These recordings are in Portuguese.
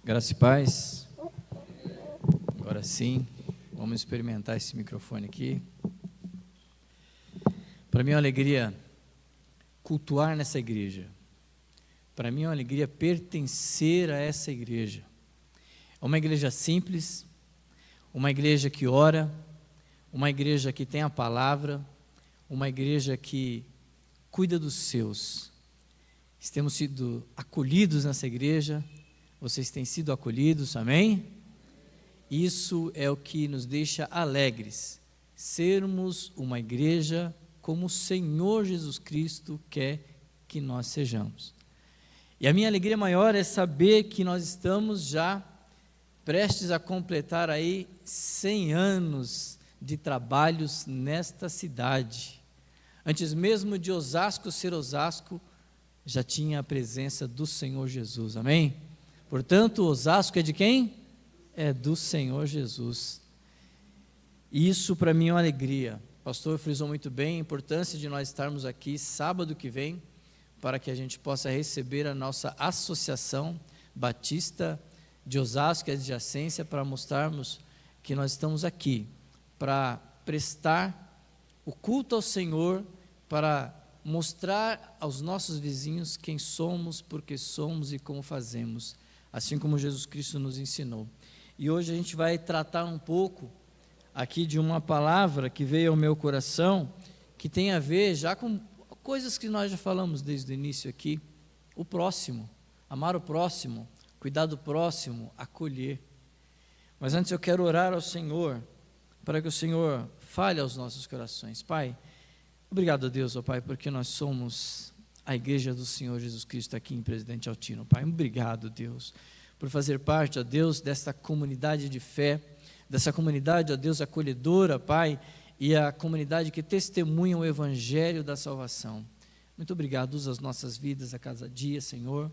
Graça e paz. Agora sim, vamos experimentar esse microfone aqui. Para mim é uma alegria cultuar nessa igreja. Para mim é uma alegria pertencer a essa igreja. É uma igreja simples, uma igreja que ora, uma igreja que tem a palavra, uma igreja que cuida dos seus. Temos sido acolhidos nessa igreja. Vocês têm sido acolhidos, amém? Isso é o que nos deixa alegres, sermos uma igreja como o Senhor Jesus Cristo quer que nós sejamos. E a minha alegria maior é saber que nós estamos já prestes a completar aí 100 anos de trabalhos nesta cidade. Antes mesmo de Osasco ser Osasco, já tinha a presença do Senhor Jesus, amém? Portanto, Osasco é de quem? É do Senhor Jesus. E isso para mim é uma alegria. O pastor frisou muito bem a importância de nós estarmos aqui sábado que vem, para que a gente possa receber a nossa Associação Batista de Osasco e adjacência, para mostrarmos que nós estamos aqui, para prestar o culto ao Senhor, para mostrar aos nossos vizinhos quem somos, porque somos e como fazemos, assim como Jesus Cristo nos ensinou. E hoje a gente vai tratar um pouco aqui de uma palavra que veio ao meu coração, que tem a ver já com coisas que nós já falamos desde o início aqui: o próximo, amar o próximo, cuidar do próximo, acolher. Mas antes eu quero orar ao Senhor, para que o Senhor fale aos nossos corações. Pai, obrigado a Deus, ó Pai, porque nós somos a igreja do Senhor Jesus Cristo aqui em Presidente Altino. Pai, obrigado, Deus, por fazer parte, ó Deus, desta comunidade de fé, dessa comunidade, ó Deus, acolhedora, Pai, e a comunidade que testemunha o evangelho da salvação. Muito obrigado, usa as nossas vidas a cada dia, Senhor.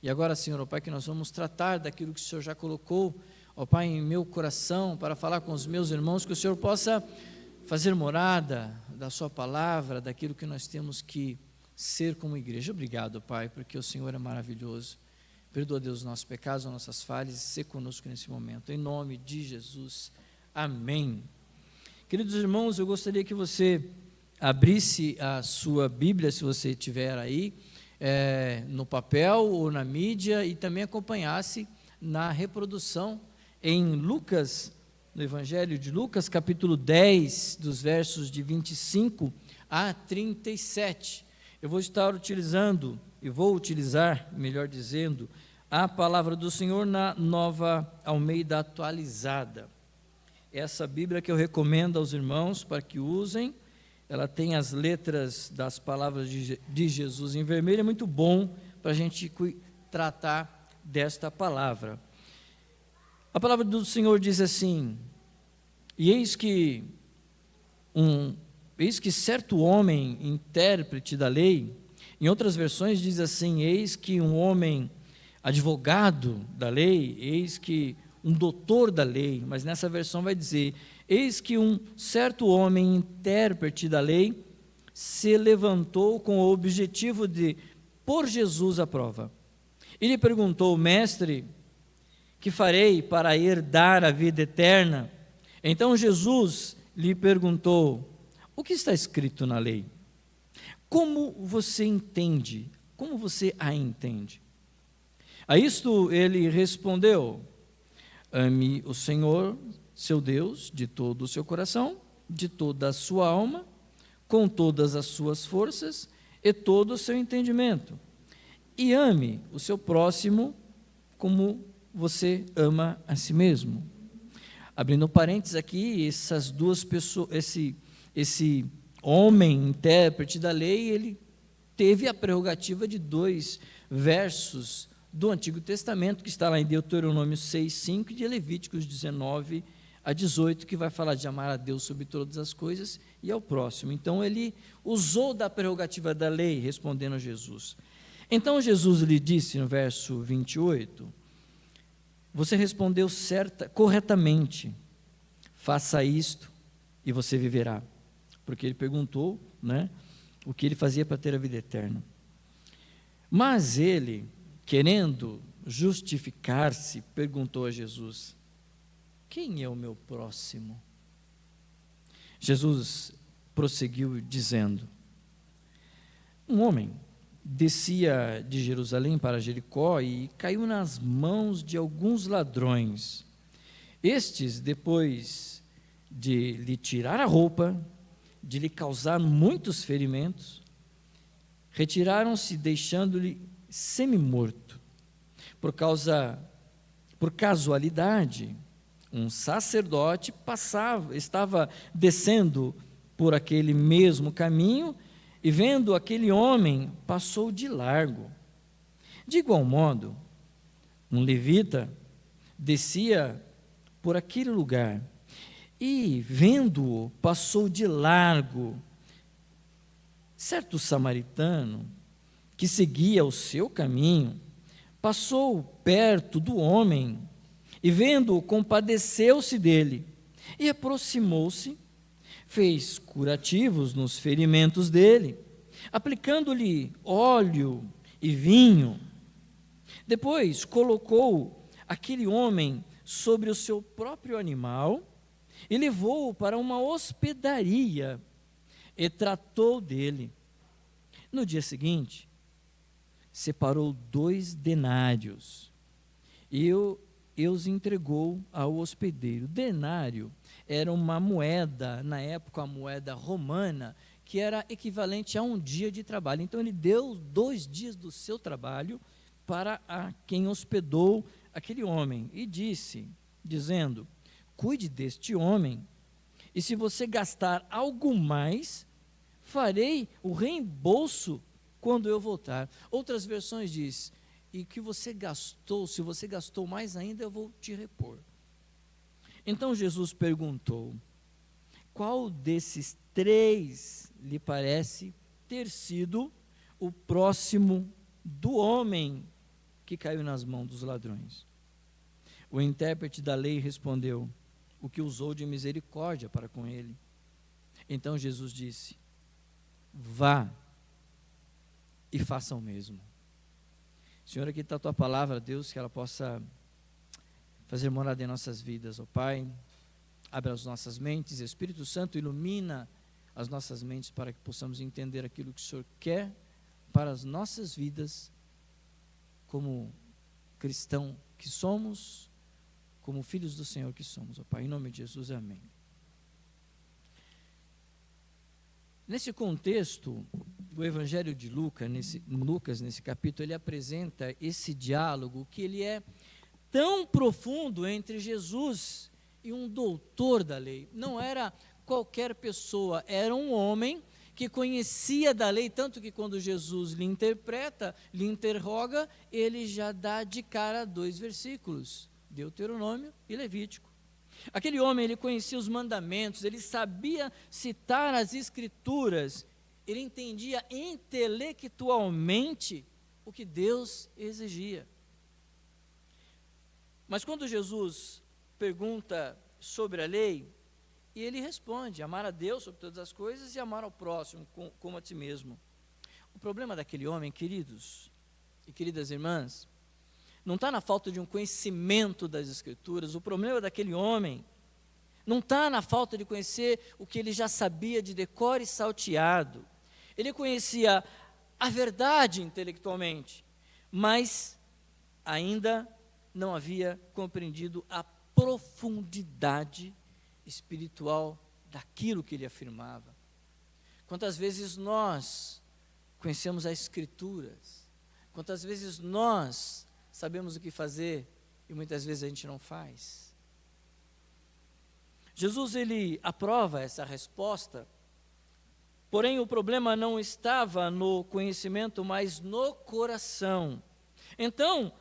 E agora, Senhor, ó Pai, que nós vamos tratar daquilo que o Senhor já colocou, ó Pai, em meu coração, para falar com os meus irmãos, que o Senhor possa fazer morada da sua palavra, daquilo que nós temos que ser como igreja. Obrigado, Pai, porque o Senhor é maravilhoso. Perdoa, Deus, os nossos pecados, as nossas falhas, e ser conosco nesse momento, em nome de Jesus, amém. Queridos irmãos, eu gostaria que você abrisse a sua Bíblia, se você tiver aí, no papel ou na mídia, e também acompanhasse na reprodução em Lucas, no Evangelho de Lucas, capítulo 10, dos versos de 25 a 37. Eu vou estar utilizando, e vou utilizar, melhor dizendo, a palavra do Senhor na Nova Almeida Atualizada. Essa Bíblia que eu recomendo aos irmãos para que usem, ela tem as letras das palavras de Jesus em vermelho, é muito bom para a gente tratar desta palavra. A palavra do Senhor diz assim: e eis que certo homem, intérprete da lei, em outras versões diz assim: eis que um homem advogado da lei, eis que um doutor da lei, mas nessa versão vai dizer: eis que um certo homem, intérprete da lei, se levantou com o objetivo de pôr Jesus à prova. E lhe perguntou: mestre, que farei para herdar a vida eterna? Então Jesus lhe perguntou: o que está escrito na lei? Como você entende? Como você a entende? A isto ele respondeu: ame o Senhor, seu Deus, de todo o seu coração, de toda a sua alma, com todas as suas forças e todo o seu entendimento. E ame o seu próximo como você ama a si mesmo. Abrindo parênteses aqui, essas duas pessoas, esse homem, intérprete da lei, ele teve a prerrogativa de 2 versos do Antigo Testamento, que está lá em Deuteronômio 6:5, e de Levíticos 19 a 18, que vai falar de amar a Deus sobre todas as coisas e ao próximo. Então ele usou da prerrogativa da lei, respondendo a Jesus. Então Jesus lhe disse no verso 28, você respondeu corretamente, faça isto e você viverá. Porque ele perguntou, né, o que ele fazia para ter a vida eterna. Mas ele, querendo justificar-se, perguntou a Jesus: quem é o meu próximo? Jesus prosseguiu dizendo: um homem descia de Jerusalém para Jericó e caiu nas mãos de alguns ladrões. Estes, depois de lhe tirar a roupa, de lhe causar muitos ferimentos, retiraram-se, deixando-lhe semi-morto. Por casualidade, um sacerdote estava descendo por aquele mesmo caminho e, vendo aquele homem, passou de largo. De igual modo, um levita descia por aquele lugar e, vendo-o, passou de largo. Certo samaritano, que seguia o seu caminho, passou perto do homem e, vendo-o, compadeceu-se dele e aproximou-se, fez curativos nos ferimentos dele, aplicando-lhe óleo e vinho. Depois colocou aquele homem sobre o seu próprio animal e levou-o para uma hospedaria e tratou dele. No dia seguinte, separou 2 denários e os entregou ao hospedeiro. Denário era uma moeda, na época a moeda romana, que era equivalente a um dia de trabalho. Então ele deu 2 dias do seu trabalho para quem hospedou aquele homem e dizendo: cuide deste homem, e se você gastar algo mais, farei o reembolso quando eu voltar. Outras versões diz: e que você gastou, se você gastou mais ainda, eu vou te repor. Então Jesus perguntou: qual desses 3 lhe parece ter sido o próximo do homem que caiu nas mãos dos ladrões? O intérprete da lei respondeu: o que usou de misericórdia para com ele. Então Jesus disse: vá e faça o mesmo. Senhor, aqui está a tua palavra, Deus, que ela possa fazer morada em nossas vidas, ó Pai. Abre as nossas mentes, Espírito Santo, ilumina as nossas mentes para que possamos entender aquilo que o Senhor quer para as nossas vidas, como cristão que somos, como filhos do Senhor que somos, ó Pai. Em nome de Jesus, amém. Nesse contexto, o Evangelho de Lucas, nesse capítulo, ele apresenta esse diálogo que ele é tão profundo entre Jesus e um doutor da lei. Não era qualquer pessoa, era um homem que conhecia da lei, tanto que quando Jesus lhe interpreta, lhe interroga, ele já dá de cara 2 versículos, Deuteronômio e Levítico. Aquele homem, ele conhecia os mandamentos, ele sabia citar as escrituras, ele entendia intelectualmente o que Deus exigia. Mas quando Jesus pergunta sobre a lei, e ele responde: amar a Deus sobre todas as coisas e amar ao próximo como a ti mesmo. O problema daquele homem, queridos e queridas irmãs, não está na falta de um conhecimento das Escrituras. O problema daquele homem não está na falta de conhecer o que ele já sabia de decor e salteado. Ele conhecia a verdade intelectualmente, mas ainda não havia compreendido a profundidade espiritual daquilo que ele afirmava. Quantas vezes nós conhecemos as Escrituras, quantas vezes nós sabemos o que fazer e muitas vezes a gente não faz. Jesus, ele aprova essa resposta, porém o problema não estava no conhecimento, mas no coração. Então,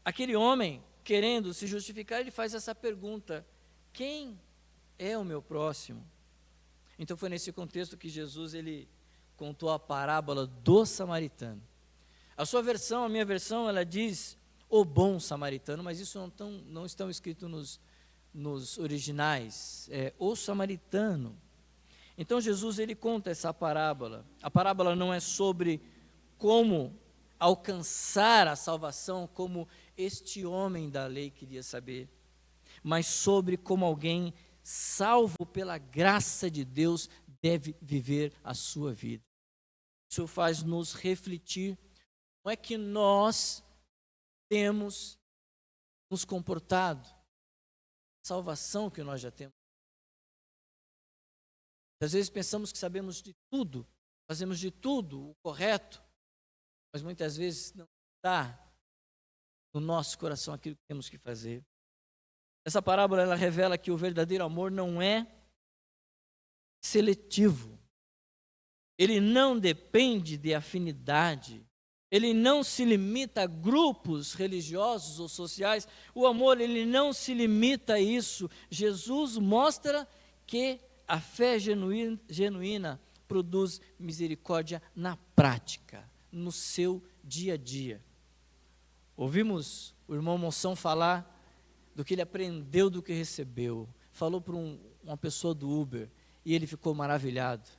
aquele homem, querendo se justificar, ele faz essa pergunta: quem é o meu próximo? Então foi nesse contexto que Jesus, ele contou a parábola do samaritano. A sua versão, a minha versão, ela diz o bom samaritano, mas isso não estão escrito nos originais, é o samaritano. Então Jesus, ele conta essa parábola. A parábola não é sobre como alcançar a salvação, como este homem da lei queria saber, mas sobre como alguém salvo pela graça de Deus deve viver a sua vida. Isso faz nos refletir, como é que nós temos nos comportado, a salvação que nós já temos. Às vezes pensamos que sabemos de tudo, fazemos de tudo o correto, mas muitas vezes não está no nosso coração aquilo que temos que fazer. Essa parábola ela revela que o verdadeiro amor não é seletivo. Ele não depende de afinidade. Ele não se limita a grupos religiosos ou sociais. O amor, ele não se limita a isso. Jesus mostra que a fé genuína produz misericórdia na prática, no seu dia a dia. Ouvimos o irmão Monção falar do que ele aprendeu, do que recebeu. Falou para uma pessoa do Uber e ele ficou maravilhado.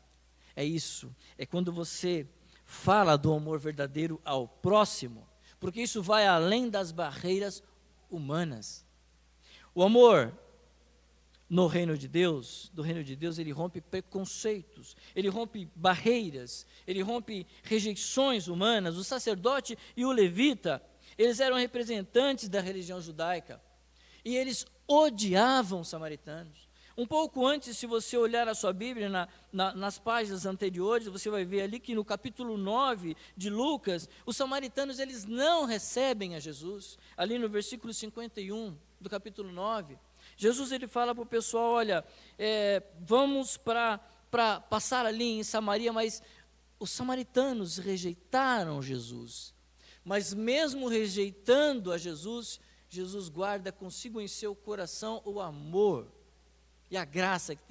É isso, é quando você fala do amor verdadeiro ao próximo, porque isso vai além das barreiras humanas. O amor no reino de Deus, ele rompe preconceitos, ele rompe barreiras, ele rompe rejeições humanas. O sacerdote e o levita, eles eram representantes da religião judaica, e eles odiavam os samaritanos. Um pouco antes, se você olhar a sua Bíblia, nas páginas anteriores, você vai ver ali que no capítulo 9 de Lucas, os samaritanos eles não recebem a Jesus. Ali no versículo 51 do capítulo 9, Jesus ele fala para o pessoal, olha, vamos para passar ali em Samaria, mas os samaritanos rejeitaram Jesus. Mas mesmo rejeitando a Jesus, Jesus guarda consigo em seu coração o amor e a graça que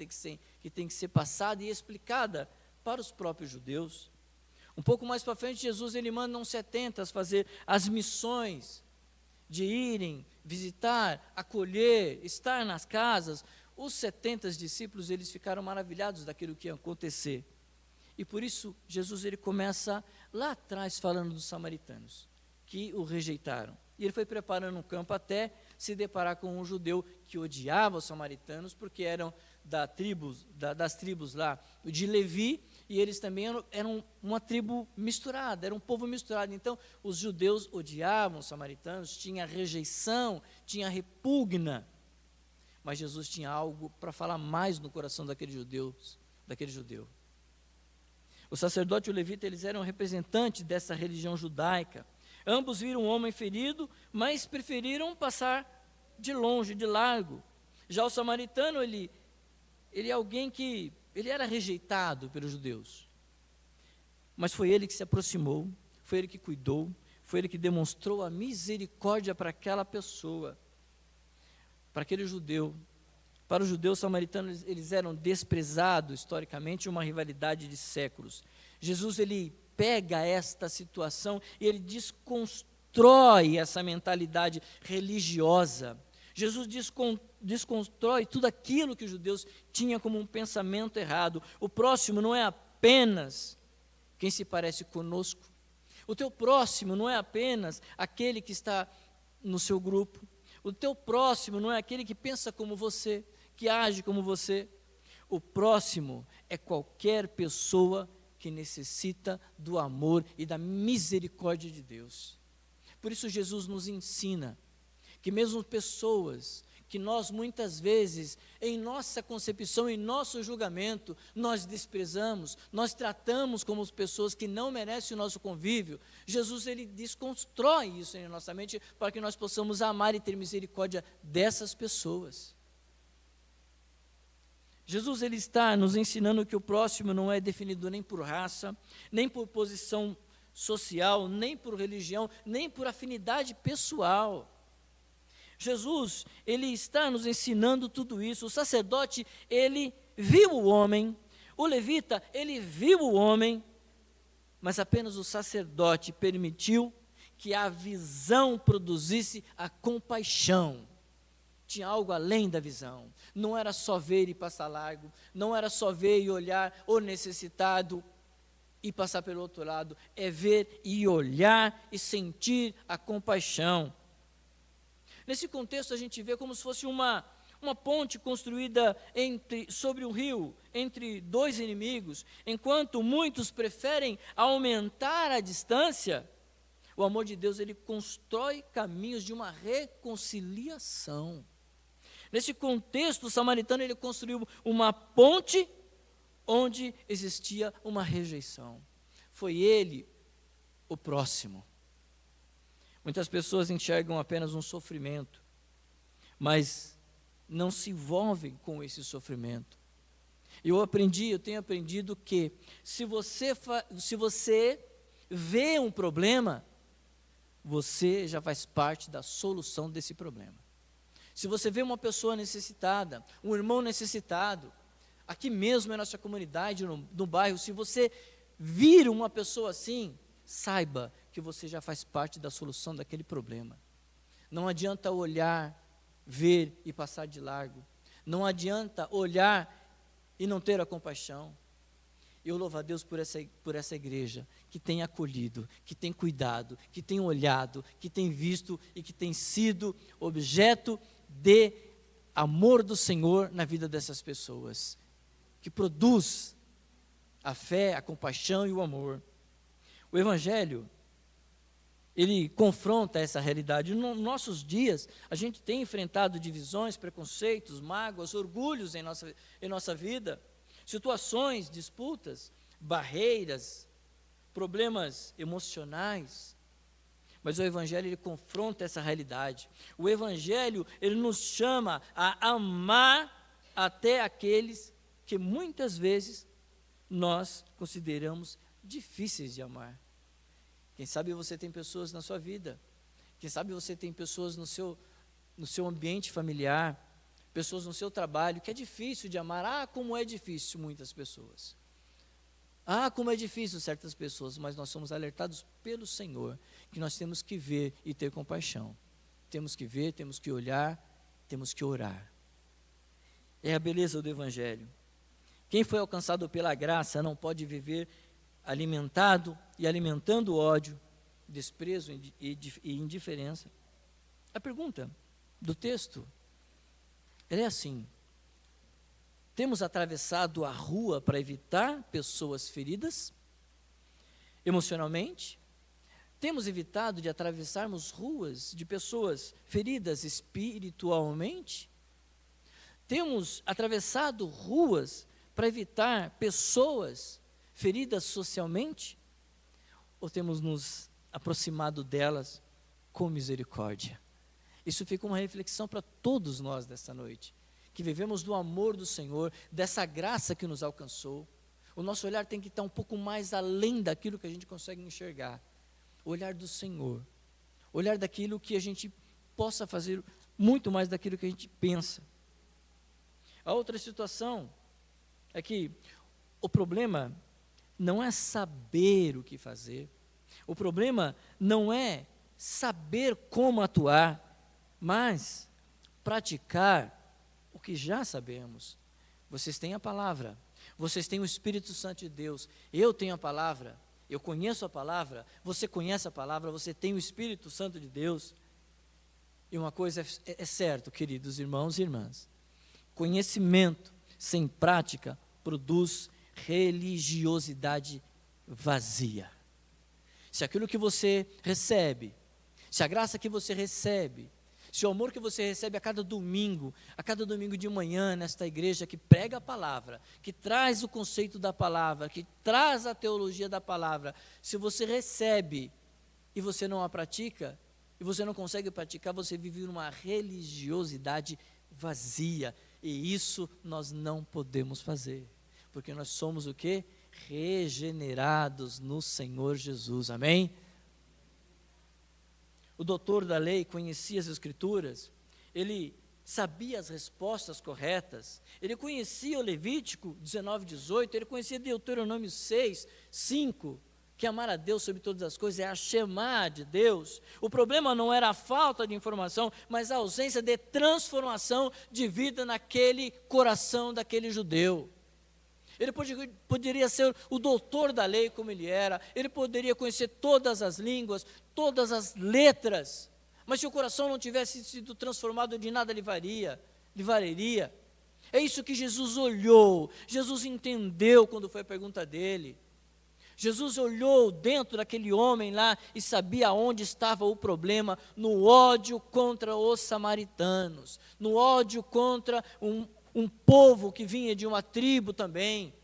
tem que ser passada e explicada para os próprios judeus. Um pouco mais para frente, Jesus ele manda uns 70 fazer as missões de irem, visitar, acolher, estar nas casas. Os 70 discípulos, eles ficaram maravilhados daquilo que ia acontecer. E por isso, Jesus ele começa lá atrás falando dos samaritanos, que o rejeitaram. E ele foi preparando um campo até se deparar com um judeu que odiava os samaritanos, porque eram das tribos lá de Levi, e eles também eram uma tribo misturada, era um povo misturado. Então, os judeus odiavam os samaritanos, tinha rejeição, tinha repugna. Mas Jesus tinha algo para falar mais no coração daquele judeu. O sacerdote e o levita, eles eram representantes dessa religião judaica. Ambos viram um homem ferido, mas preferiram passar de longe, de largo. Já o samaritano, ele é alguém que ele era rejeitado pelos judeus. Mas foi ele que se aproximou, foi ele que cuidou, foi ele que demonstrou a misericórdia para aquela pessoa, para aquele judeu. Para os judeus samaritanos, eles eram desprezados historicamente, uma rivalidade de séculos. Jesus, ele pega esta situação e ele desconstrói essa mentalidade religiosa. Jesus desconstrói tudo aquilo que os judeus tinham como um pensamento errado. O próximo não é apenas quem se parece conosco. O teu próximo não é apenas aquele que está no seu grupo. O teu próximo não é aquele que pensa como você, que age como você. O próximo é qualquer pessoa que necessita do amor e da misericórdia de Deus. Por isso Jesus nos ensina que mesmo pessoas que nós muitas vezes, em nossa concepção, em nosso julgamento, nós desprezamos, nós tratamos como pessoas que não merecem o nosso convívio, Jesus ele desconstrói isso em nossa mente para que nós possamos amar e ter misericórdia dessas pessoas. Jesus ele está nos ensinando que o próximo não é definido nem por raça, nem por posição social, nem por religião, nem por afinidade pessoal. Jesus, ele está nos ensinando tudo isso. O sacerdote, ele viu o homem, o levita, ele viu o homem, mas apenas o sacerdote permitiu que a visão produzisse a compaixão. Tinha algo além da visão, não era só ver e passar largo, não era só ver e olhar o necessitado e passar pelo outro lado, é ver e olhar e sentir a compaixão. Nesse contexto, a gente vê como se fosse uma ponte construída sobre um rio, entre dois inimigos. Enquanto muitos preferem aumentar a distância, o amor de Deus, ele constrói caminhos de uma reconciliação. Nesse contexto, o samaritano, ele construiu uma ponte onde existia uma rejeição. Foi ele o próximo. Muitas pessoas enxergam apenas um sofrimento, mas não se envolvem com esse sofrimento. Eu tenho aprendido que se você vê um problema, você já faz parte da solução desse problema. Se você vê uma pessoa necessitada, um irmão necessitado, aqui mesmo na nossa comunidade, no bairro, se você vir uma pessoa assim, saiba que você já faz parte da solução daquele problema. Não adianta olhar, ver e passar de largo. Não adianta olhar e não ter a compaixão. Eu louvo a Deus por essa igreja que tem acolhido, que tem cuidado, que tem olhado, que tem visto e que tem sido objeto de amor do Senhor na vida dessas pessoas, que produz a fé, a compaixão e o amor. O Evangelho, ele confronta essa realidade. Nos nossos dias, a gente tem enfrentado divisões, preconceitos, mágoas, orgulhos em nossa vida, situações, disputas, barreiras, problemas emocionais. Mas o Evangelho, ele confronta essa realidade. O Evangelho, ele nos chama a amar até aqueles que muitas vezes nós consideramos difíceis de amar. Quem sabe você tem pessoas na sua vida, quem sabe você tem pessoas no seu ambiente familiar, pessoas no seu trabalho, que é difícil de amar. Como é difícil muitas pessoas. Como é difícil certas pessoas, mas nós somos alertados pelo Senhor, que nós temos que ver e ter compaixão. Temos que ver, temos que olhar, temos que orar. É a beleza do Evangelho. Quem foi alcançado pela graça não pode viver alimentado e alimentando ódio, desprezo e indiferença. A pergunta do texto, ela é assim: temos atravessado a rua para evitar pessoas feridas emocionalmente? Temos evitado de atravessarmos ruas de pessoas feridas espiritualmente? Temos atravessado ruas para evitar pessoas feridas socialmente? Ou temos nos aproximado delas com misericórdia? Isso fica uma reflexão para todos nós desta noite, que vivemos do amor do Senhor, dessa graça que nos alcançou. O nosso olhar tem que estar um pouco mais além daquilo que a gente consegue enxergar. O olhar do Senhor, olhar daquilo que a gente possa fazer muito mais daquilo que a gente pensa. A outra situação é que o problema não é saber o que fazer, o problema não é saber como atuar, mas praticar o que já sabemos. Vocês têm a palavra, vocês têm o Espírito Santo de Deus, eu tenho a palavra, eu conheço a palavra, você conhece a palavra, você tem o Espírito Santo de Deus. E uma coisa é certa, queridos irmãos e irmãs: conhecimento sem prática produz religiosidade vazia. Se aquilo que você recebe, se a graça que você recebe, se o amor que você recebe a cada domingo de manhã nesta igreja que prega a palavra, que traz o conceito da palavra, que traz a teologia da palavra, se você recebe e você não a pratica, e você não consegue praticar, você vive numa religiosidade vazia, e isso nós não podemos fazer, porque nós somos o quê? Regenerados no Senhor Jesus, amém? O doutor da lei conhecia as Escrituras, ele sabia as respostas corretas, ele conhecia o Levítico 19:18, ele conhecia Deuteronômio 6:5, que amar a Deus sobre todas as coisas é a Shema de Deus. O problema não era a falta de informação, mas a ausência de transformação de vida naquele coração daquele judeu. Ele poderia ser o doutor da lei como ele era, ele poderia conhecer todas as línguas, todas as letras, mas se o coração não tivesse sido transformado, de nada lhe valeria. É isso que Jesus olhou, Jesus entendeu quando foi a pergunta dele. Jesus olhou dentro daquele homem lá e sabia onde estava o problema, no ódio contra os samaritanos, no ódio contra um povo que vinha de uma tribo também.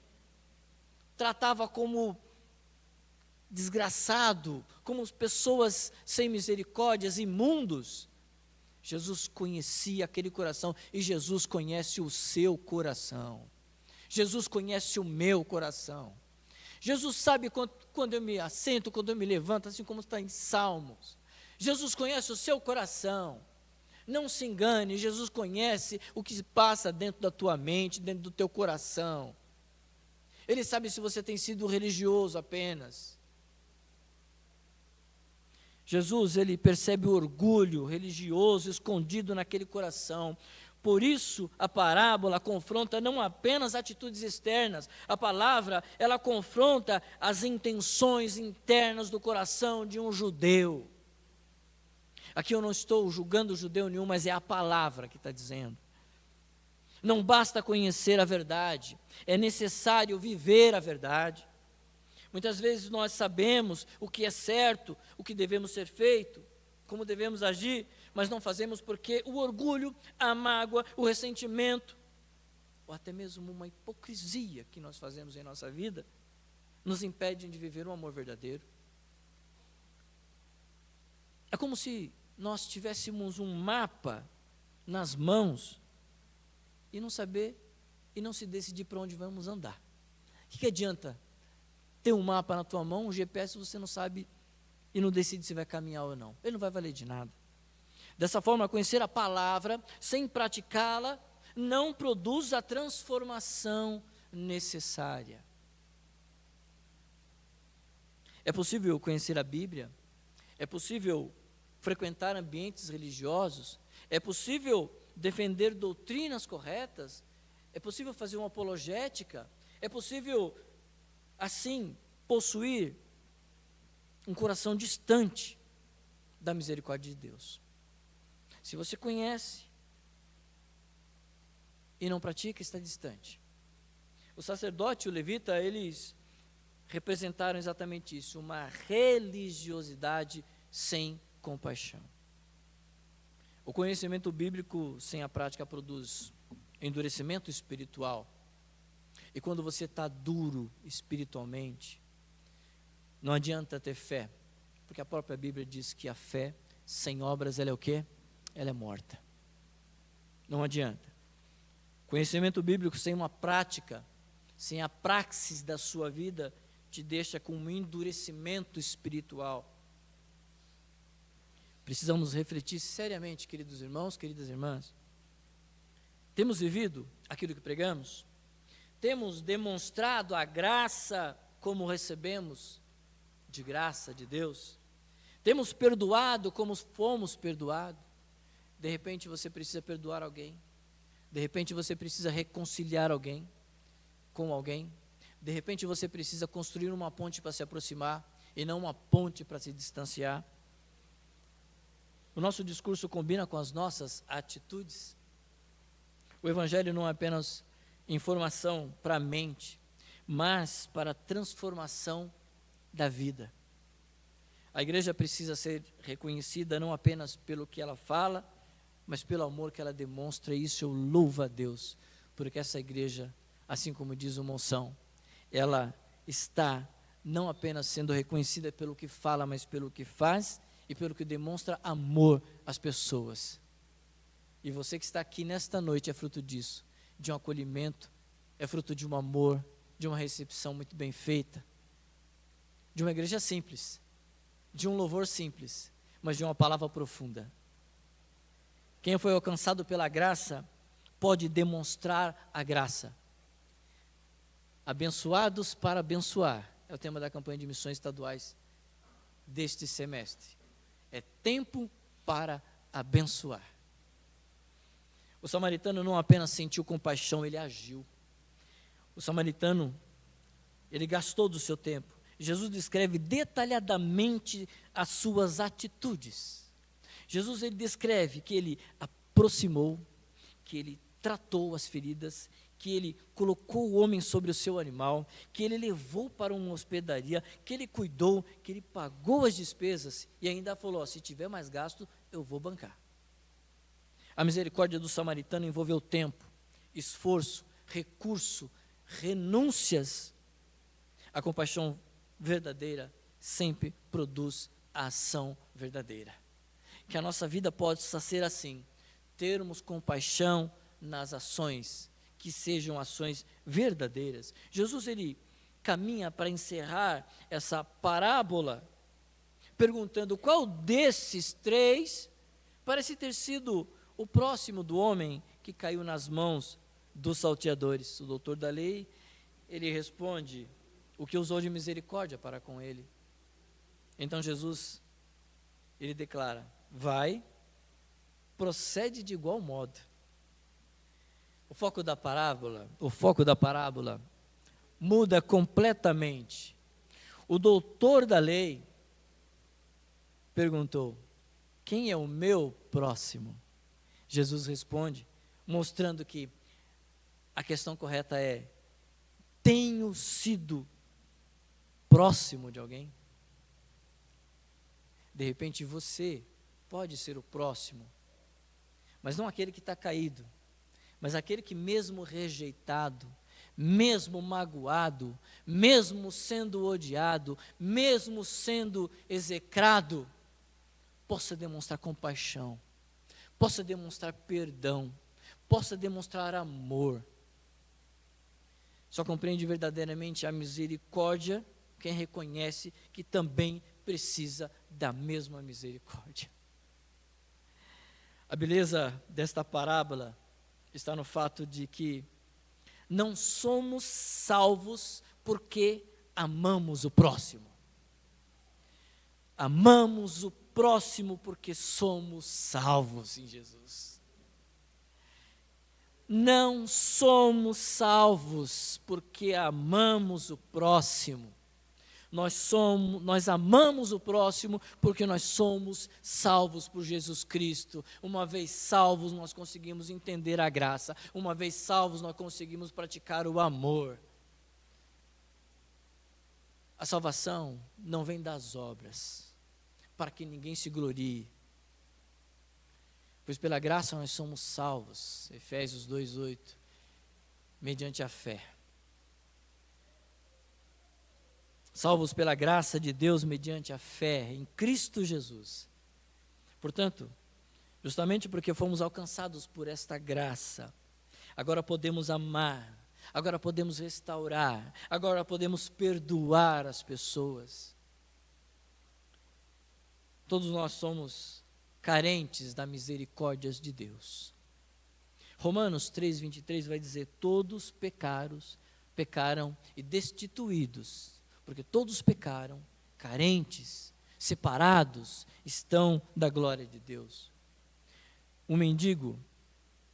Tratava como desgraçado, como pessoas sem misericórdias, imundos. Jesus conhecia aquele coração e Jesus conhece o seu coração. Jesus conhece o meu coração. Jesus sabe quando eu me assento, quando eu me levanto, assim como está em Salmos. Jesus conhece o seu coração. Não se engane, Jesus conhece o que se passa dentro da tua mente, dentro do teu coração. Ele sabe se você tem sido religioso apenas. Jesus, ele percebe o orgulho religioso escondido naquele coração. Por isso, a parábola confronta não apenas atitudes externas, a palavra, ela confronta as intenções internas do coração de um judeu. Aqui eu não estou julgando judeu nenhum, mas é a palavra que está dizendo. Não basta conhecer a verdade, é necessário viver a verdade. Muitas vezes nós sabemos o que é certo, o que devemos ser feito, como devemos agir, mas não fazemos porque o orgulho, a mágoa, o ressentimento, ou até mesmo uma hipocrisia que nós fazemos em nossa vida, nos impedem de viver um amor verdadeiro. É como se nós tivéssemos um mapa nas mãos e não saber e não se decidir para onde vamos andar. O que adianta ter um mapa na tua mão, um GPS, você não sabe e não decide se vai caminhar ou não? Ele não vai valer de nada. Dessa forma, conhecer a palavra sem praticá-la não produz a transformação necessária. É possível conhecer a Bíblia, é possível frequentar ambientes religiosos, é possível defender doutrinas corretas, é possível fazer uma apologética, é possível, assim, possuir um coração distante da misericórdia de Deus. Se você conhece e não pratica, está distante. O sacerdote e o levita, eles representaram exatamente isso, uma religiosidade sem compaixão. O conhecimento bíblico sem a prática produz endurecimento espiritual. E quando você está duro espiritualmente, não adianta ter fé, porque a própria Bíblia diz que a fé sem obras, ela é o quê? Ela é morta. Não adianta. Conhecimento bíblico sem uma prática, sem a praxis da sua vida, te deixa com um endurecimento espiritual. Precisamos refletir seriamente, queridos irmãos, queridas irmãs. Temos vivido aquilo que pregamos? Temos demonstrado a graça como recebemos de graça de Deus? Temos perdoado como fomos perdoados? De repente você precisa perdoar alguém. De repente você precisa reconciliar alguém com alguém. De repente você precisa construir uma ponte para se aproximar e não uma ponte para se distanciar. O nosso discurso combina com as nossas atitudes. O Evangelho não é apenas informação para a mente, mas para a transformação da vida. A igreja precisa ser reconhecida não apenas pelo que ela fala, mas pelo amor que ela demonstra, e isso eu louvo a Deus, porque essa igreja, assim como diz o Monção, ela está não apenas sendo reconhecida pelo que fala, mas pelo que faz e pelo que demonstra amor às pessoas. E você que está aqui nesta noite é fruto disso, de um acolhimento, é fruto de um amor, de uma recepção muito bem feita, de uma igreja simples, de um louvor simples, mas de uma palavra profunda. Quem foi alcançado pela graça pode demonstrar a graça. Abençoados para abençoar é o tema da campanha de missões estaduais deste semestre. É tempo para abençoar. O samaritano não apenas sentiu compaixão, ele agiu. O samaritano, ele gastou do seu tempo. Jesus descreve detalhadamente as suas atitudes. Jesus, ele descreve que ele aproximou, que ele tratou as feridas, que ele colocou o homem sobre o seu animal, que ele levou para uma hospedaria, que ele cuidou, que ele pagou as despesas e ainda falou: se tiver mais gasto, eu vou bancar. A misericórdia do samaritano envolveu tempo, esforço, recurso, renúncias. A compaixão verdadeira sempre produz a ação verdadeira. Que a nossa vida possa ser assim, termos compaixão nas ações, que sejam ações verdadeiras. Jesus, ele caminha para encerrar essa parábola, perguntando qual desses três parece ter sido o próximo do homem que caiu nas mãos dos salteadores. O doutor da lei, ele responde o que usou de misericórdia para com ele. Então Jesus, ele declara: vai, procede de igual modo. O foco da parábola muda completamente. O doutor da lei perguntou: quem é o meu próximo? Jesus responde, mostrando que a questão correta é: tenho sido próximo de alguém? De repente você pode ser o próximo, mas não aquele que está caído, mas aquele que, mesmo rejeitado, mesmo magoado, mesmo sendo odiado, mesmo sendo execrado, possa demonstrar compaixão, possa demonstrar perdão, possa demonstrar amor. Só compreende verdadeiramente a misericórdia quem reconhece que também precisa da mesma misericórdia. A beleza desta parábola está no fato de que não somos salvos porque amamos o próximo. Amamos o próximo porque somos salvos em Jesus. Não somos salvos porque amamos o próximo. Nós amamos o próximo porque nós somos salvos por Jesus Cristo. Uma vez salvos, nós conseguimos entender a graça. Uma vez salvos, nós conseguimos praticar o amor. A salvação não vem das obras, para que ninguém se glorie. Pois pela graça nós somos salvos, Efésios 2:8, mediante a fé. Salvos pela graça de Deus mediante a fé em Cristo Jesus. Portanto, justamente porque fomos alcançados por esta graça, agora podemos amar, agora podemos restaurar, agora podemos perdoar as pessoas. Todos nós somos carentes da misericórdia de Deus. Romanos 3:23 vai dizer: todos pecaram e destituídos, porque todos pecaram, carentes, separados, estão da glória de Deus. Um mendigo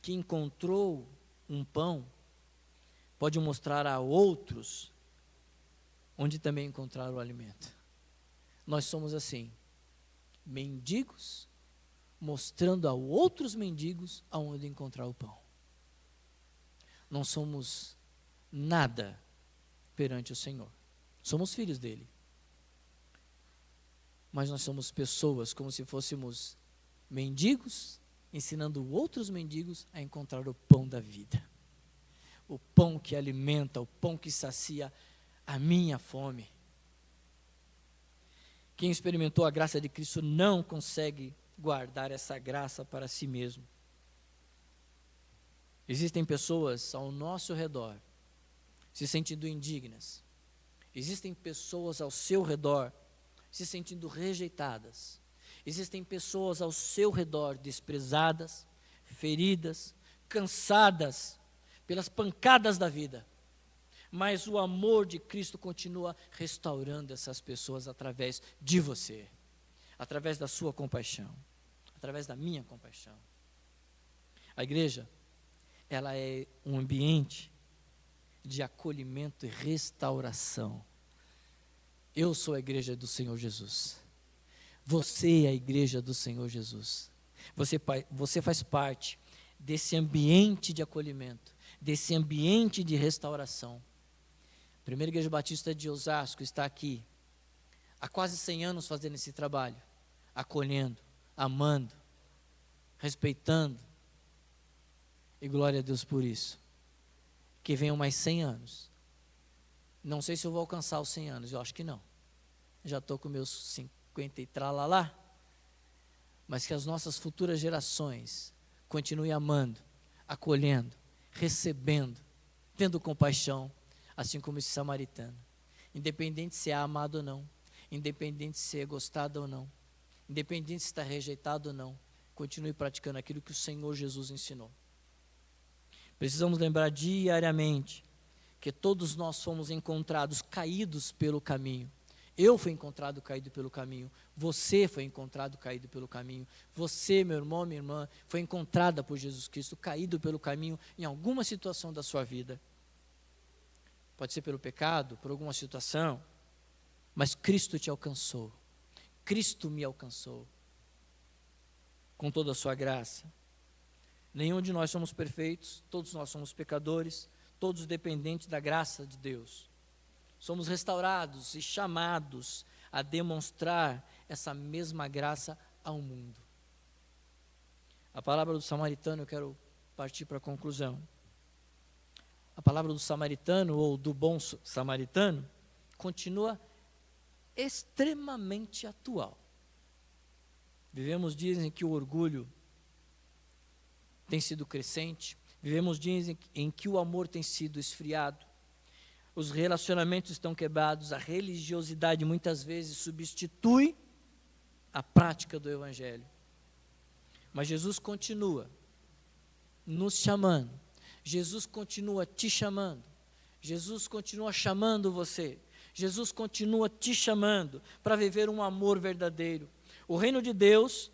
que encontrou um pão pode mostrar a outros onde também encontraram o alimento. Nós somos assim, mendigos, mostrando a outros mendigos aonde encontrar o pão. Não somos nada perante o Senhor. Somos filhos dele. Mas nós somos pessoas como se fôssemos mendigos, ensinando outros mendigos a encontrar o pão da vida. O pão que alimenta, o pão que sacia a minha fome. Quem experimentou a graça de Cristo não consegue guardar essa graça para si mesmo. Existem pessoas ao nosso redor se sentindo indignas. Existem pessoas ao seu redor se sentindo rejeitadas. Existem pessoas ao seu redor desprezadas, feridas, cansadas pelas pancadas da vida. Mas o amor de Cristo continua restaurando essas pessoas através de você, através da sua compaixão, através da minha compaixão. A igreja, ela é um ambiente de acolhimento e restauração. Eu sou a igreja do Senhor Jesus. Você é a igreja do Senhor Jesus. Você faz parte desse ambiente de acolhimento, desse ambiente de restauração. A Primeira Igreja Batista de Osasco está aqui há quase 100 anos fazendo esse trabalho, acolhendo, amando, respeitando. E glória a Deus por isso. Que venham mais 100 anos. Não sei se eu vou alcançar os 100 anos, eu acho que não. Já estou com meus 50 e tralalá. Mas que as nossas futuras gerações continuem amando, acolhendo, recebendo, tendo compaixão, assim como esse samaritano. Independente se é amado ou não, independente se é gostado ou não, independente se está rejeitado ou não, continue praticando aquilo que o Senhor Jesus ensinou. Precisamos lembrar diariamente que todos nós fomos encontrados caídos pelo caminho. Eu fui encontrado caído pelo caminho, você foi encontrado caído pelo caminho, você, meu irmão, minha irmã, foi encontrada por Jesus Cristo, caído pelo caminho em alguma situação da sua vida. Pode ser pelo pecado, por alguma situação, mas Cristo te alcançou, Cristo me alcançou, com toda a sua graça. Nenhum de nós somos perfeitos, todos nós somos pecadores, todos dependentes da graça de Deus. Somos restaurados e chamados a demonstrar essa mesma graça ao mundo. A palavra do samaritano, eu quero partir para a conclusão. A palavra do samaritano, ou do bom samaritano, continua extremamente atual. Vivemos dias em que o orgulho tem sido crescente, vivemos dias em que o amor tem sido esfriado, os relacionamentos estão quebrados, a religiosidade muitas vezes substitui a prática do Evangelho. Mas Jesus continua nos chamando, Jesus continua te chamando, Jesus continua chamando você, Jesus continua te chamando para viver um amor verdadeiro. O reino de Deus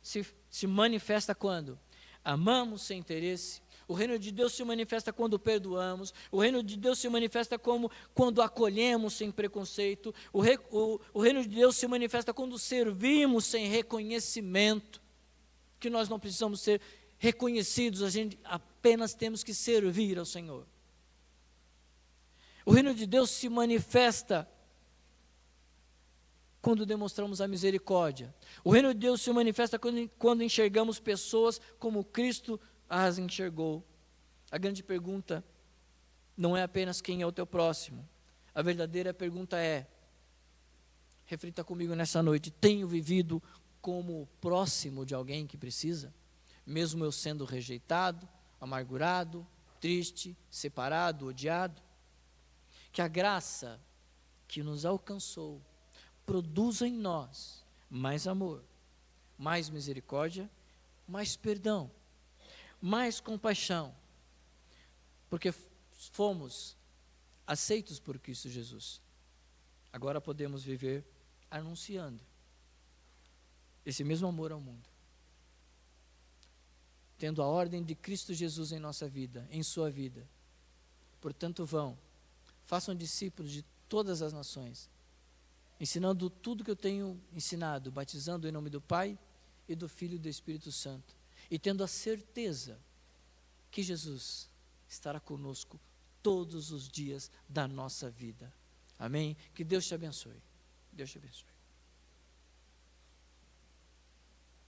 se manifesta quando? Amamos sem interesse. O reino de Deus se manifesta quando perdoamos. O reino de Deus se manifesta quando acolhemos sem preconceito. O reino de Deus se manifesta quando servimos sem reconhecimento. Que nós não precisamos ser reconhecidos, a gente apenas temos que servir ao Senhor. O reino de Deus se manifesta quando demonstramos a misericórdia. O reino de Deus se manifesta quando enxergamos pessoas como Cristo as enxergou. A grande pergunta não é apenas quem é o teu próximo. A verdadeira pergunta é, reflita comigo nessa noite, tenho vivido como próximo de alguém que precisa? Mesmo eu sendo rejeitado, amargurado, triste, separado, odiado? Que a graça que nos alcançou produza em nós mais amor, mais misericórdia, mais perdão, mais compaixão, porque fomos aceitos por Cristo Jesus. Agora podemos viver anunciando esse mesmo amor ao mundo, tendo a ordem de Cristo Jesus em nossa vida, em sua vida. Portanto, façam discípulos de todas as nações, ensinando tudo que eu tenho ensinado, batizando em nome do Pai e do Filho e do Espírito Santo, e tendo a certeza que Jesus estará conosco todos os dias da nossa vida. Amém? Que Deus te abençoe. Deus te abençoe.